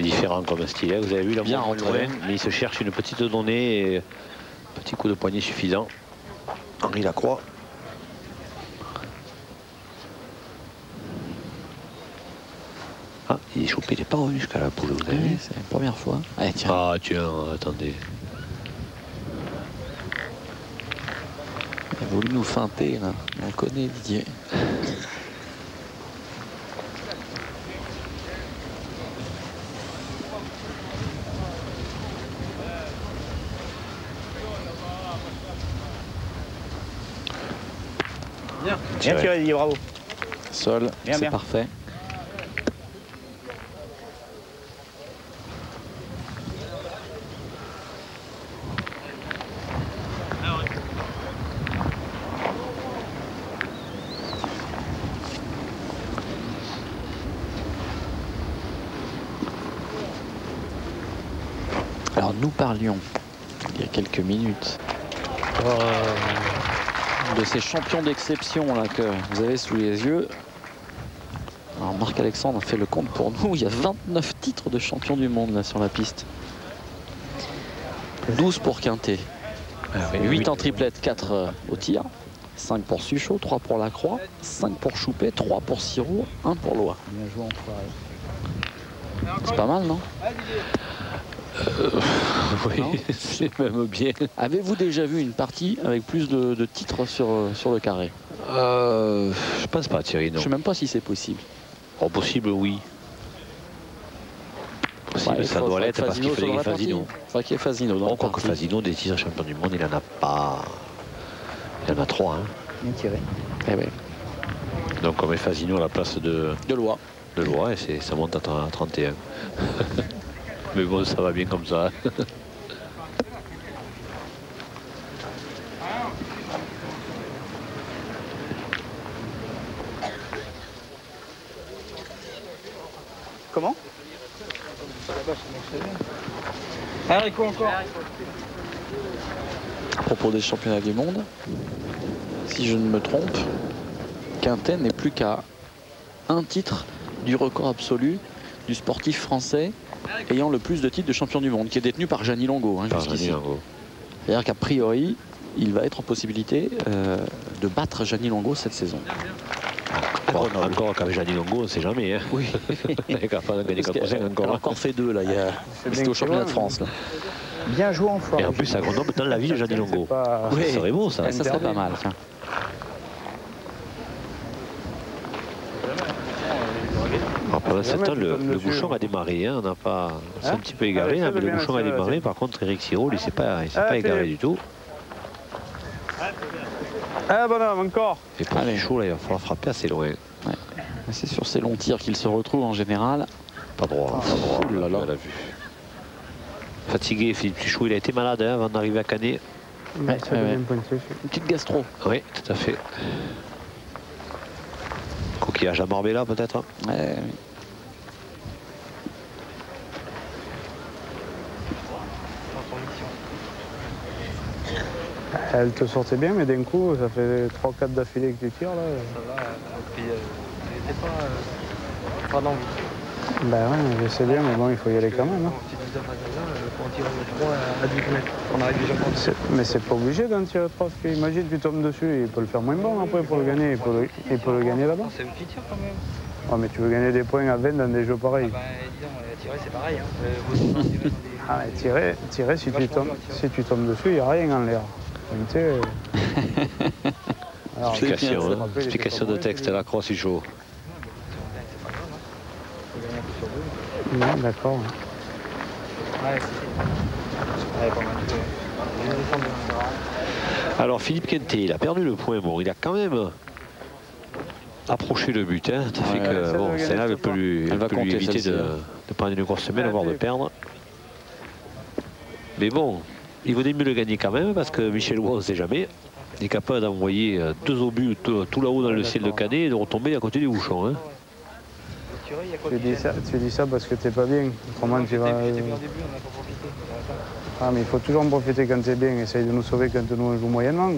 C'est différent comme style, hein. Vous avez vu la bien rentré, mais il se cherche une petite donnée et petit coup de poignet suffisant. Henri Lacroix. Ah, il est chopé, il n'est pas revenu jusqu'à la poule, vous avez vu? c'est la première fois. Allez, tiens. Ah tiens, attendez. Il a voulu nous feinter, là. On le connaît, Didier. Bien tiré, Didier, bravo. Sol, c'est parfait. Alors nous parlions il y a quelques minutes de ces champions d'exception là que vous avez sous les yeux. Alors Marc-Alexandre a fait le compte pour nous, il y a 29 titres de champion du monde là sur la piste. 12 pour Quintet, 8 en triplette, 4 au tir, 5 pour Suchot, 3 pour Lacroix, 5 pour Choupet, 3 pour Siro, 1 pour Loa. Bien joué en C'est pas mal, non? Oui, c'est même bien. Avez-vous déjà vu une partie avec plus de titres sur le carré? Je pense pas, Thierry, non. Je sais même pas si c'est possible. Oh, possible, oui. Possible, Ouais, ça doit l'être parce qu'il fallait qu'il y ait Fasino. Il faudrait qu'il y ait Fasino. Encore que Fasino, des titres champions du monde, il en a pas. Il y en a 3. Hein. Bien tiré. Eh ben, Donc on met Fasino à la place de Loa. Et ça monte à 31. Mais bon, ça va bien comme ça. Comment? Haricot encore. À propos des championnats du monde, si je ne me trompe, Quintet n'est plus qu'à un titre du record absolu du sportif français ayant le plus de titres de champion du monde, qui est détenu par Gianni Longo, hein, jusqu'ici. C'est-à-dire qu'a priori, il va être en possibilité de battre Gianni Longo cette saison. Encore qu'avec Gianni Longo, on ne sait jamais. Hein. Oui. Il a encore fait deux, là. C'était au championnat de France. Là. Bien joué en forme. Et en plus, à Grenoble, dans la ville de Gianni Longo. Oui. Ça serait beau, ça. Ça serait pas mal. Tiens. Pendant ce temps, le bouchon a démarré. Hein. On n'a pas. C'est un petit peu égaré, hein, mais le bouchon a démarré. Par contre, Eric Siro, il ne s'est pas égaré du tout. Ah, bonhomme, encore. Et pour les chaud, là, il va falloir frapper assez loin. Ouais. C'est sur ces longs tirs qu'il se retrouve en général. Pas droit, pas droit. Oh là là. On l'a vu. Fatigué, Philippe Tuchou, il a été malade hein, avant d'arriver à Canet. Ouais. Une petite gastro. Oui, tout à fait. Coquillage à Marbella peut-être. Ouais. Elle te sortait bien, mais d'un coup, ça fait 3-4 d'affilée que tu tires là. Ça va, puis il n'était pas d'envie. Ben ouais, je sais bien, mais bon, il faut y aller quand même. Hein. Quand on tire le 3 à 10 mètres, on arrive déjà pas. Mais c'est pas obligé d'en tirer 3. Imagine, tu tombes dessus, il peut le faire moins bon après pour le gagner. Il peut le gagner là-bas. C'est un petit tir quand même. Ouais, mais tu veux gagner des points à 20 dans des jeux pareils. Ah bah, disons, tirer c'est pareil. Hein. Ah, mais tirer si tu tombes dessus, il n'y a rien en l'air. Alors, explication de texte à la croix, c'est chaud. Non, d'accord. Alors Philippe Quintet, il a perdu le point. Bon, il a quand même approché le but. Hein. Ça fait que bon, c'est là, il peut lui éviter de prendre une grosse semaine, voire de perdre. Mais bon, il vaudrait mieux le gagner quand même, parce que Michel Roy, on ne sait jamais. Il est capable d'envoyer 2 obus tout là-haut dans le ciel de Canet et de retomber à côté des bouchons. Hein. Tu dis ça parce que t'es pas bien. Autrement, tu vas. Ah, mais il faut toujours en profiter quand t'es bien. Essaye de nous sauver quand nous on joue moyennement.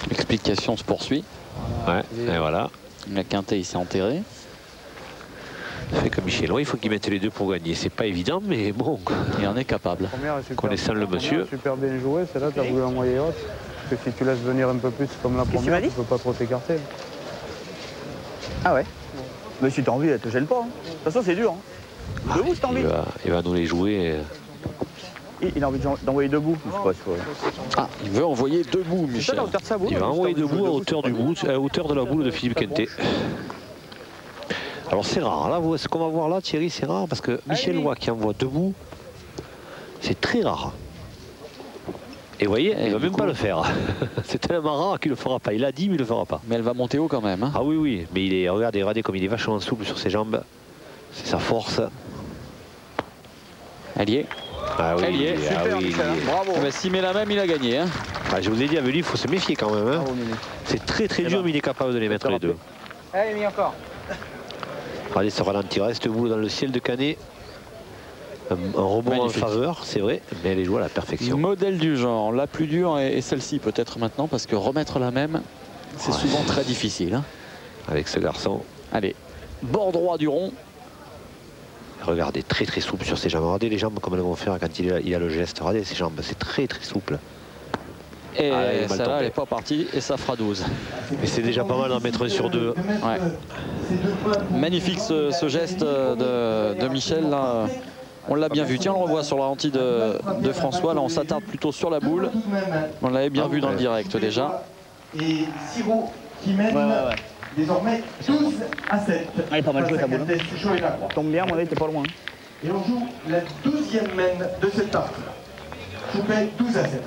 L'explication se poursuit. Ouais, et voilà. La Quintet, il s'est enterré. Fait que Michel, il faut qu'il mette les deux pour gagner. C'est pas évident, mais bon. Il en est capable. Connaissant le monsieur. Super bien joué, celle-là, tu as voulu envoyer haute. Parce que si tu laisses venir un peu plus comme la première, tu peux pas trop t'écarter. Ah ouais. Mais si t'as envie, elle te gêne pas. Hein. De toute façon, c'est dur. Hein. Debout, si t'as envie. Il va nous les jouer. Il a envie d'envoyer debout. Je sais pas, Ah, il veut envoyer debout, Michel. Il va envoyer debout à hauteur du bout, à hauteur de la boule de Philippe Quintet. Alors c'est rare. Là, ce qu'on va voir là, Thierry, c'est rare parce que Michel Roy qui envoie debout, c'est très rare. Et vous voyez, il ne va même pas le faire. C'est tellement rare qu'il ne le fera pas. Il a dit, mais il ne le fera pas. Mais elle va monter haut quand même. Hein. Ah oui, oui. Mais il est, regardez comme il est vachement souple sur ses jambes. C'est sa force. Elle y est. Ah oui, elle y est. Super, ah oui, bravo. Bah, s'il met la même, il a gagné. Hein. Ah, je vous ai dit, avec lui, il faut se méfier quand même. Hein. C'est très très dur, mais il est capable de les mettre les deux. Allez, mis encore. Regardez, ça ralentit. Reste boule dans le ciel de Canet. Un rebond en faveur, c'est vrai, mais elle est jouée à la perfection. Modèle du genre. La plus dure est celle-ci peut-être maintenant, parce que remettre la même, c'est souvent très difficile. Hein. Avec ce garçon. Allez, bord droit du rond. Regardez, très très souple sur ses jambes. Regardez les jambes comme elles vont faire quand il a le geste. Regardez ses jambes, c'est très très souple. Et celle-là, elle n'est pas partie et ça fera 12. Mais c'est déjà pas mal d'en mettre un sur deux. Ouais. Magnifique ce geste de Michel. Là. On l'a bien vu. Tiens, on le revoit sur la lentille de François. Là, on s'attarde plutôt sur la boule. On l'avait bien vu dans le direct déjà. Et Siro qui mène désormais 12 à 7. Elle est pas mal jouée ta boule. Tombe bien, mon avis, t'es pas loin. Et on joue la 12e mène de cette partie. Choupet 12 à 7.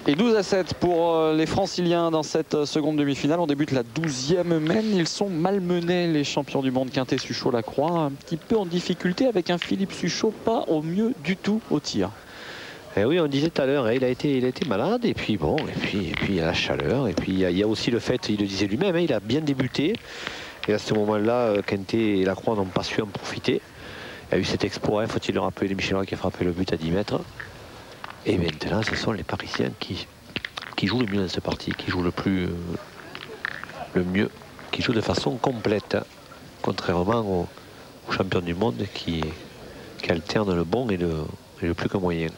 Et 12 à 7 pour les Franciliens dans cette seconde demi-finale. On débute la 12e mène. Ils sont malmenés, les champions du monde Quintet, Suchot, Lacroix. Un petit peu en difficulté avec un Philippe Suchot pas au mieux du tout au tir. Et oui, on disait tout à l'heure, il a été malade. Et puis bon, et puis il y a la chaleur. Et puis il y a aussi le fait, il le disait lui-même, il a bien débuté. Et à ce moment-là, Quintet et Lacroix n'ont pas su en profiter. Il y a eu cet exploit, faut-il le rappeler, de Michel Roy qui a frappé le but à 10 mètres. Et maintenant, ce sont les Parisiens qui jouent le mieux dans cette partie, qui jouent le mieux, qui jouent de façon complète, hein, contrairement aux champions du monde qui alternent le bon et le plus que moyen.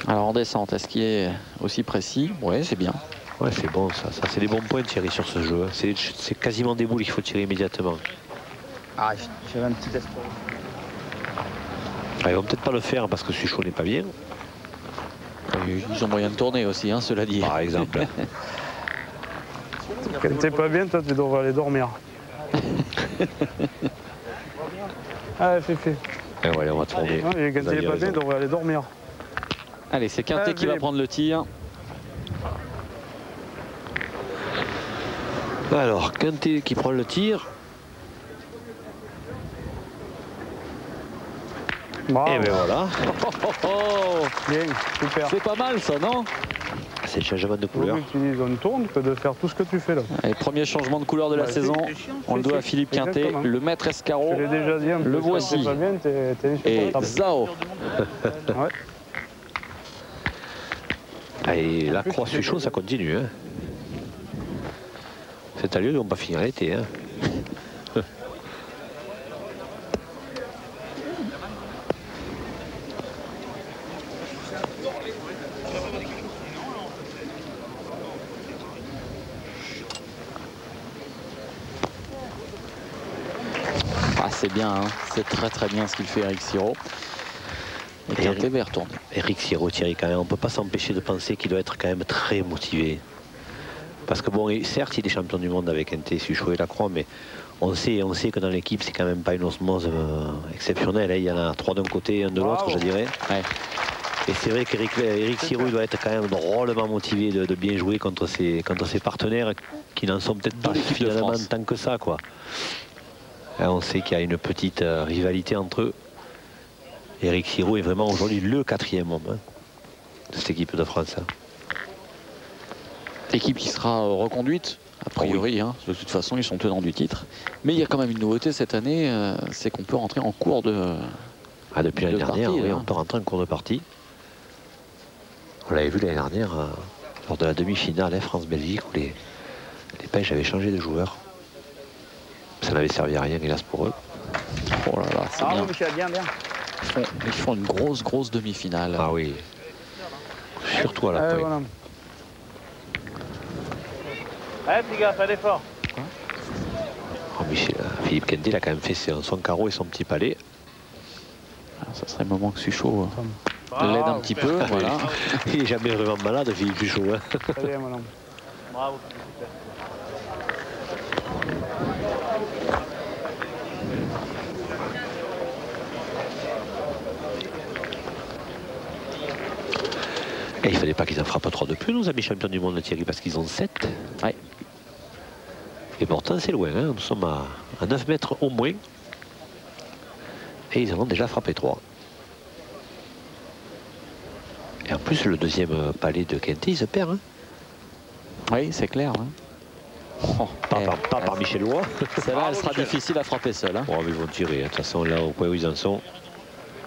Alors en descente, est-ce qu'il est aussi précis? Oui, c'est bien. Ouais, c'est bon ça c'est des bons points de tirer sur ce jeu. C'est quasiment des boules qu'il faut tirer immédiatement. Ah, j'avais un petit test. Ah, ils vont peut-être pas le faire parce que Suchot n'est pas bien. Ils ont moyen de tourner aussi, hein, cela dit. Par exemple. Quand t'es pas bien, toi, tu devrais aller dormir. Ah, Fifi. Et ouais, on va tourner. Ouais, quand t'es pas bien, tu devrais aller dormir. Allez, c'est Quintet qui va prendre le tir. Alors, Quintet qui prend le tir. Bravo. Et ben voilà. Bien, super. C'est pas mal ça, non? C'est le changement de couleur. Tu utilises une tourne que de faire tout ce que tu fais là. Allez, premier changement de couleur de la saison. On le doit à Philippe Quintet, Exactement. le maître Escarot. Je l'ai déjà dit, Le voici. Pas bien, Et Zao. Ouais. Et la croix Suchot, ça continue. Hein. C'est à lieu, ils vont pas finir l'été. Hein. Ah, c'est bien, hein. C'est très très bien ce qu'il fait Eric Siro. Et Quintet va y retourner. Eric Siro, Thierry, quand même, on ne peut pas s'empêcher de penser qu'il doit être quand même très motivé. Parce que bon, certes, il est champion du monde avec Quintet, Suchot et Lacroix, mais on sait que dans l'équipe, c'est quand même pas une osmose exceptionnelle. Hein. Il y en a 3 d'un côté et 1 de l'autre, je dirais. Ouais. Et c'est vrai qu'Eric Siro, il doit être quand même drôlement motivé de bien jouer contre ses partenaires qui n'en sont peut-être pas finalement tant que ça, quoi. Et on sait qu'il y a une petite rivalité entre eux. Eric Siro est vraiment aujourd'hui le 4e homme, hein, de cette équipe de France. Hein. Équipe qui sera reconduite, a priori, hein. De toute façon ils sont tenants du titre. Mais il y a quand même une nouveauté cette année, c'est qu'on peut rentrer en cours de depuis l'année dernière, partie, oui, hein. on peut rentrer en cours de partie. On l'avait vu l'année dernière, lors de la demi-finale France-Belgique, où les Belges avaient changé de joueur. Ça n'avait servi à rien, hélas pour eux. Oh là là, c'est Ah bien. oui, Michel, bien, bien. Ils font une grosse demi-finale. Ah oui. Surtout à la pointe. Voilà. Allez, petit gars, fais l'effort. Oh, Philippe Kenté, il a quand même fait son carreau et son petit palais. Alors, ça serait le moment que Suchot l'aide un petit peu. Voilà. Il n'est jamais vraiment malade, Philippe Suchot. Hein. Très bien, madame. Bravo. Et il fallait pas qu'ils en frappent 3 de plus, nos amis champions du monde, Thierry, parce qu'ils ont 7. Ouais. Et pourtant, c'est loin. Hein. Nous sommes à 9 mètres au moins. Et ils en ont déjà frappé 3. Et en plus, le deuxième palais de Kenté, il se perd. Hein. Oui, c'est clair. Hein. Oh, Pas par Michel Lois. Celle-là, elle sera difficile à frapper seule. Hein. Bon, mais ils vont tirer. De toute façon, là, au point où ils en sont.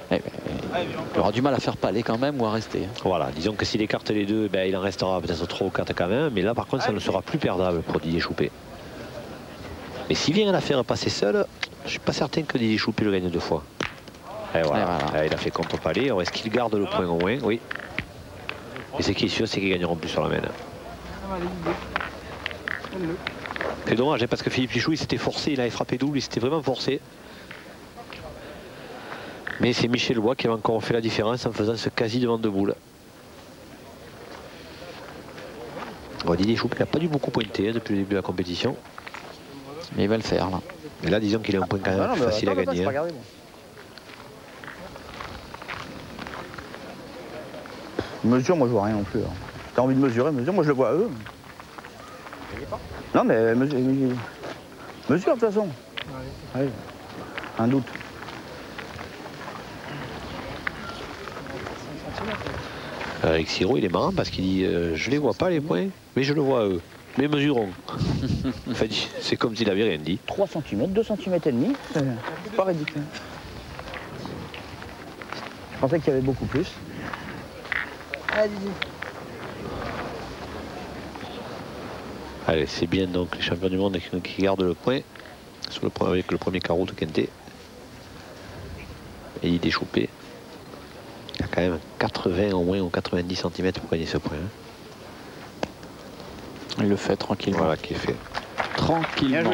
Il aura du mal à faire palais quand même ou à rester. Hein. Voilà, disons que s'il écarte les deux, ben, il en restera peut-être 3 ou 4 quand même. Mais là, par contre, ça ne sera plus perdable pour Didier Choupé. Mais s'il vient à la faire passer seul, je ne suis pas certain que Didier Choupé le gagne 2 fois. Et voilà. Il a fait contre-palais. Alors, est-ce qu'il garde le point au moins? Oui. Et ce qui est sûr, c'est qu'ils gagneront plus sur la main. C'est dommage, hein, parce que Philippe Pichou, il s'était forcé, il avait frappé double, il s'était vraiment forcé. Mais c'est Michel Lois qui a encore fait la différence en faisant ce quasi devant de boule. Bon, Didier Choupé n'a pas dû beaucoup pointer hein, depuis le début de la compétition. Mais il va le faire là. Et là, disons qu'il a un point quand même facile à gagner. Pas regardé, Mesure, moi je vois rien non plus. Hein. T'as envie de mesurer, mesure, moi je le vois à eux. Non mais mesure de toute façon. Ouais. Un doute. Avec Siro, il est marrant parce qu'il dit je les vois pas les points, mais je le vois à eux. Mais mesurons. En fait, c'est comme s'il avait rien dit. 3 cm, 2 cm et demi, c'est pas ridicule. Je pensais qu'il y avait beaucoup plus. Allez, c'est bien donc les champions du monde qui gardent le point avec le premier carreau de Kenté. Et il est Choupé. Il a quand même 80 au moins ou 90 cm pour gagner ce point. Il le fait tranquillement. Voilà qui est fait. Tranquillement.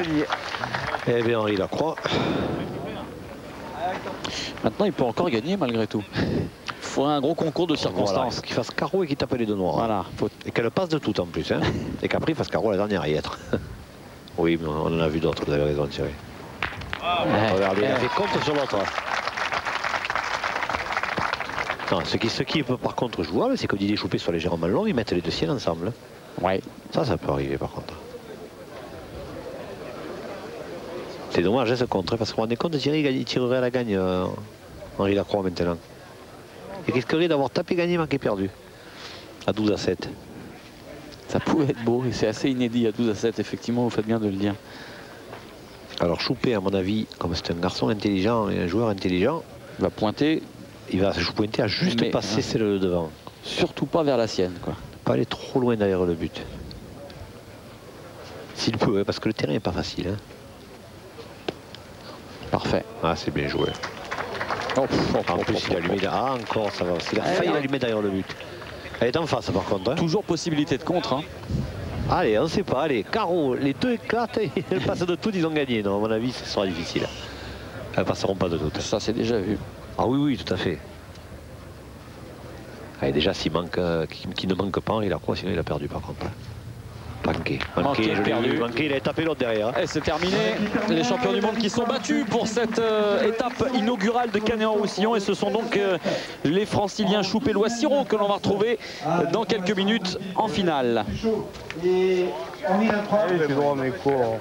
Eh bien Henri Lacroix. Maintenant, il peut encore gagner malgré tout. Il faut un gros concours de circonstances. Voilà, qu'il fasse carreau et qu'il tape les deux noirs. Voilà. Et qu'elle passe de tout en plus. Hein. Et qu'après il fasse carreau la dernière à y être. Oui, mais on en a vu d'autres, vous avez raison Thierry. Regardez, il a fait contre sur l'autre. Non, ce qui est par contre jouable, c'est que Didier Choupé soit légèrement long, ils mettent les deux ciels ensemble. Ouais. Ça peut arriver par contre. C'est dommage hein, ce contre, parce qu'on vous rendez compte, Thierry il tirerait à la gagne Henri Lacroix maintenant. Il risquerait d'avoir tapé, gagné, manqué, perdu. À 12-7. Ça pouvait être beau et c'est assez inédit à 12-7, effectivement, vous faites bien de le dire. Alors Choupé, à mon avis, comme c'est un garçon intelligent et un joueur intelligent, Il va pointer, il va se pointer à juste passer celle de devant. surtout pas vers la sienne, quoi. Pas aller trop loin derrière le but. S'il peut, hein, parce que le terrain n'est pas facile. Hein. Parfait. Ah, c'est bien joué. En plus, il a allumé. Ah, encore, ça va. Il a failli l'allumer derrière le but. Elle est en face, par contre. Hein. Toujours possibilité de contre. Hein. Allez, on ne sait pas. Allez, carreau, les deux éclatent. Elles passent de tout, ils ont gagné. Non, à mon avis, ce sera difficile. Elles ne passeront pas de tout. Ça, c'est déjà vu. Ah oui, tout à fait. Allez, déjà, s'il manque, qui ne manque pas, il a quoi? Sinon, il a perdu, par contre. Manqué, il a tapé l'autre derrière. Et c'est terminé. Les champions du monde qui sont battus pour cette étape inaugurale de Canet-en-Roussillon. Et ce sont donc les franciliens Choupé Lois Siro que l'on va retrouver dans quelques minutes en finale. Et Henri Lacroix, C'est droit, mais court.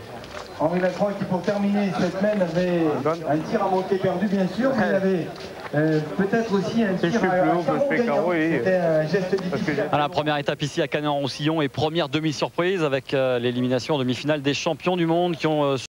Henri Lacroix qui pour terminer cette semaine avait un tir à montée perdu bien sûr, mais il avait peut-être aussi un Si je tir suis plus haut que je fais carreau, oui. C'était un geste difficile. À la première étape ici à Canet-en-Roussillon et première demi-surprise avec l'élimination en demi-finale des champions du monde qui ont